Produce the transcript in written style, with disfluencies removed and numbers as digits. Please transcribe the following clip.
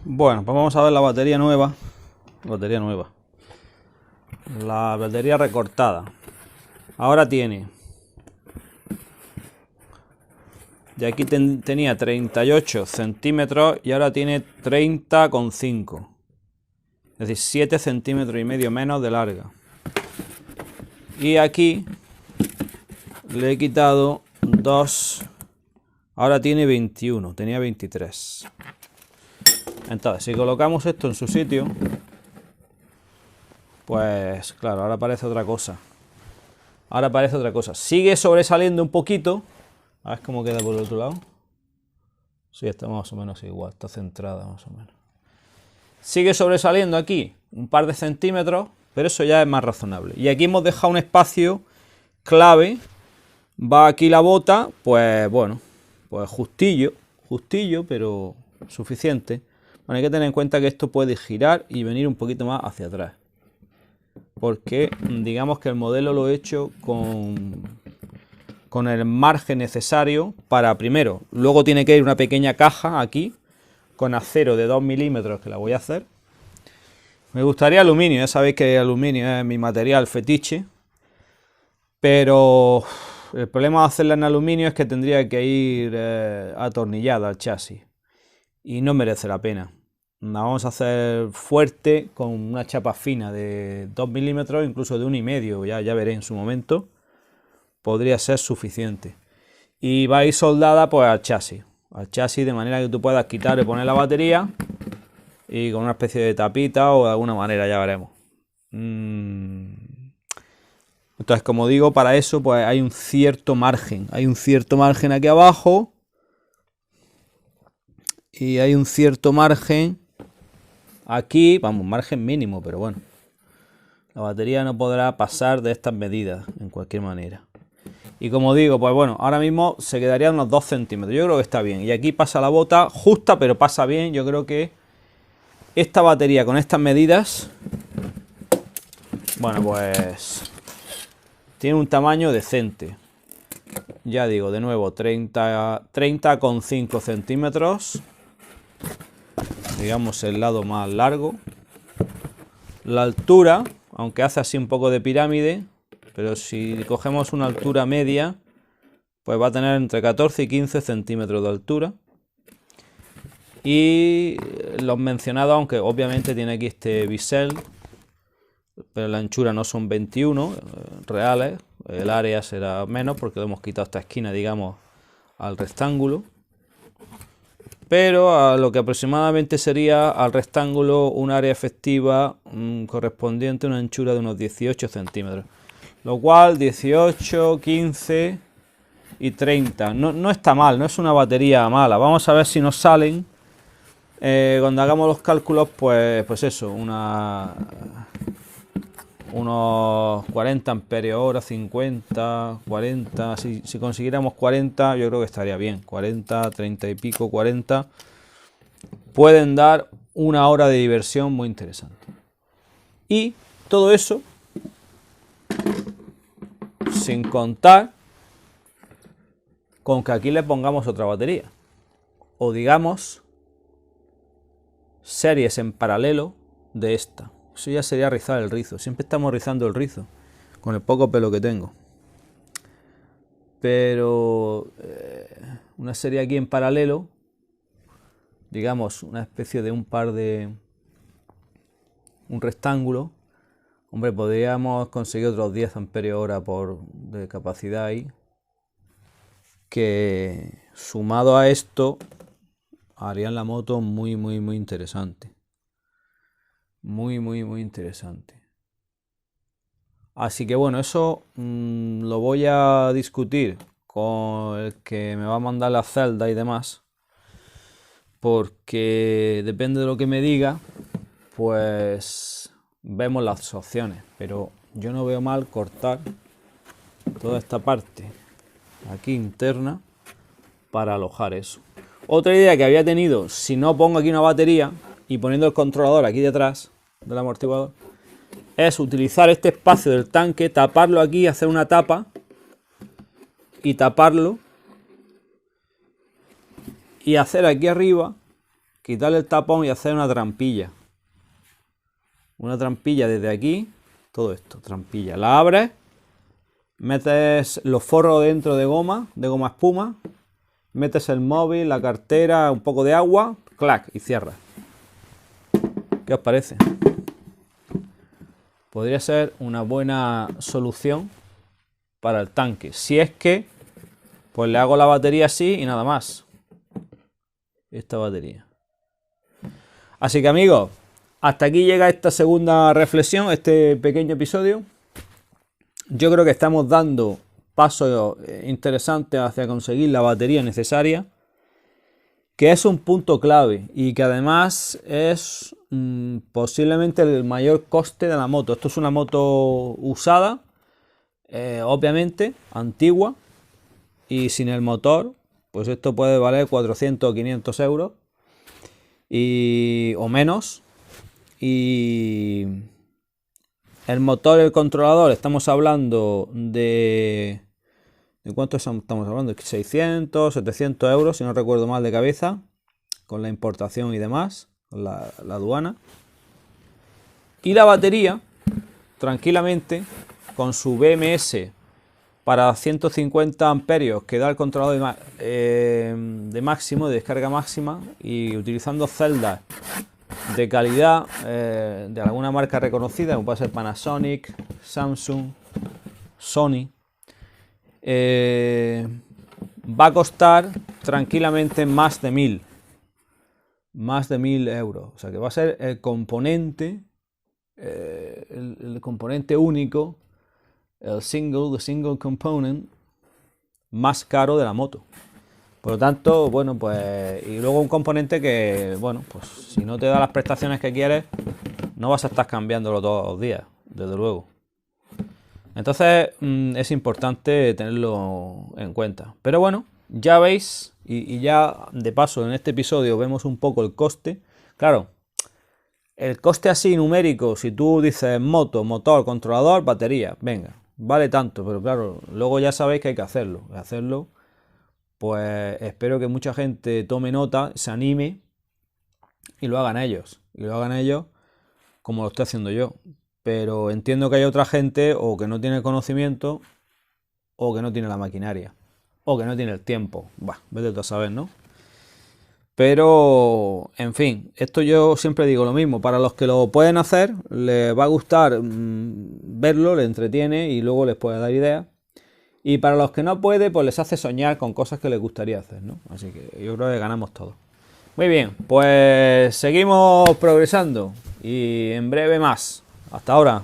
Bueno, pues vamos a ver la batería nueva. La batería recortada. Ahora tiene... De aquí tenía 38 centímetros y ahora tiene 30,5. Es decir, 7 centímetros y medio menos de larga. Y aquí le he quitado 2. Ahora tiene 21, tenía 23. Entonces, si colocamos esto en su sitio, pues claro, ahora aparece otra cosa. Sigue sobresaliendo un poquito. A ver cómo queda por el otro lado. Sí, está más o menos igual, está centrada más o menos. Sigue sobresaliendo aquí un par de centímetros, pero eso ya es más razonable. Y aquí hemos dejado un espacio clave. Va aquí la bota, pues bueno, pues justillo, pero suficiente. Bueno, hay que tener en cuenta que esto puede girar y venir un poquito más hacia atrás. Porque digamos que el modelo lo he hecho con el margen necesario para primero. Luego tiene que ir una pequeña caja aquí con acero de 2 milímetros que la voy a hacer. Me gustaría aluminio, ya sabéis que el aluminio es mi material fetiche. Pero el problema de hacerla en aluminio es que tendría que ir atornillada al chasis. Y no merece la pena. La vamos a hacer fuerte con una chapa fina de 2 milímetros, incluso de 1,5, ya veré en su momento. Podría ser suficiente. Y va a ir soldada pues al chasis, de manera que tú puedas quitar y poner la batería y con una especie de tapita o de alguna manera, ya veremos. Entonces, como digo, para eso pues hay un cierto margen aquí abajo y hay un cierto margen aquí, vamos, margen mínimo, pero bueno, la batería no podrá pasar de estas medidas en cualquier manera. Y como digo, pues bueno, ahora mismo se quedaría unos 2 centímetros. Yo creo que está bien. Y aquí pasa la bota justa, pero pasa bien. Yo creo que esta batería con estas medidas, bueno, pues tiene un tamaño decente. Ya digo, de nuevo, 30,5 centímetros. Digamos el lado más largo. La altura, aunque hace así un poco de pirámide, pero si cogemos una altura media, pues va a tener entre 14 y 15 centímetros de altura. Y los mencionados, aunque obviamente tiene aquí este bisel, pero la anchura no son 21 reales, el área será menos porque le hemos quitado esta esquina, digamos, al rectángulo. Pero a lo que aproximadamente sería al rectángulo un área efectiva correspondiente a una anchura de unos 18 centímetros. Lo cual 18, 15 y 30. No está mal, no es una batería mala. Vamos a ver si nos salen. Cuando hagamos los cálculos, pues eso, unos 40 amperios hora, 50, 40. Si consiguiéramos 40, yo creo que estaría bien. 40, 30 y pico, 40. Pueden dar una hora de diversión muy interesante. Y todo eso sin contar con que aquí le pongamos otra batería. O digamos, series en paralelo de esta. Eso ya sería rizar el rizo. Siempre estamos rizando el rizo con el poco pelo que tengo. Pero una serie aquí en paralelo, digamos, una especie de un rectángulo. Hombre, podríamos conseguir otros 10 amperios hora de capacidad ahí, que sumado a esto harían la moto muy interesante. Muy interesante. Así que bueno, eso lo voy a discutir con el que me va a mandar la celda y demás, porque depende de lo que me diga, pues vemos las opciones, pero yo no veo mal cortar toda esta parte aquí interna para alojar eso. Otra idea que había tenido, si no pongo aquí una batería y poniendo el controlador aquí detrás del amortiguador, es utilizar este espacio del tanque, taparlo aquí, hacer una tapa y taparlo y hacer aquí arriba quitarle el tapón y hacer una trampilla. Una trampilla desde aquí, todo esto, trampilla. La abres, metes los forros dentro de goma espuma, metes el móvil, la cartera, un poco de agua, clac, y cierras. ¿Qué os parece? Podría ser una buena solución para el tanque. Si es que, pues le hago la batería así y nada más. Esta batería. Así que amigos, hasta aquí llega esta segunda reflexión, este pequeño episodio. Yo creo que estamos dando pasos interesantes hacia conseguir la batería necesaria, que es un punto clave y que además es posiblemente el mayor coste de la moto. Esto es una moto usada, obviamente, antigua, y sin el motor, pues esto puede valer 400 o 500 euros o menos. Y el motor y el controlador, estamos hablando de cuánto estamos hablando, 600, 700 euros, si no recuerdo mal de cabeza, con la importación y demás, con la aduana. Y la batería, tranquilamente, con su BMS para 150 amperios que da el controlador de máximo, de descarga máxima, y utilizando celdas de calidad de alguna marca reconocida, como puede ser Panasonic, Samsung, Sony, va a costar tranquilamente más de 1000 euros. O sea que va a ser el componente único, the single component más caro de la moto. Por lo tanto, bueno, pues, y luego un componente que, bueno, pues si no te da las prestaciones que quieres, no vas a estar cambiándolo todos los días, desde luego. Entonces es importante tenerlo en cuenta. Pero bueno, ya veis, y ya de paso en este episodio vemos un poco el coste. Claro, el coste así numérico, si tú dices moto, motor, controlador, batería, venga, vale tanto, pero claro, luego ya sabéis que hay que hacerlo. Pues espero que mucha gente tome nota, se anime y lo hagan ellos. Y lo hagan ellos como lo estoy haciendo yo. Pero entiendo que hay otra gente o que no tiene conocimiento o que no tiene la maquinaria o que no tiene el tiempo. Bah, vete tú a saber, ¿no? Pero, en fin, esto yo siempre digo lo mismo. Para los que lo pueden hacer, les va a gustar verlo, les entretiene y luego les puede dar ideas. Y para los que no puede, pues les hace soñar con cosas que les gustaría hacer, ¿no? Así que yo creo que ganamos todos. Muy bien, pues seguimos progresando y en breve más. Hasta ahora.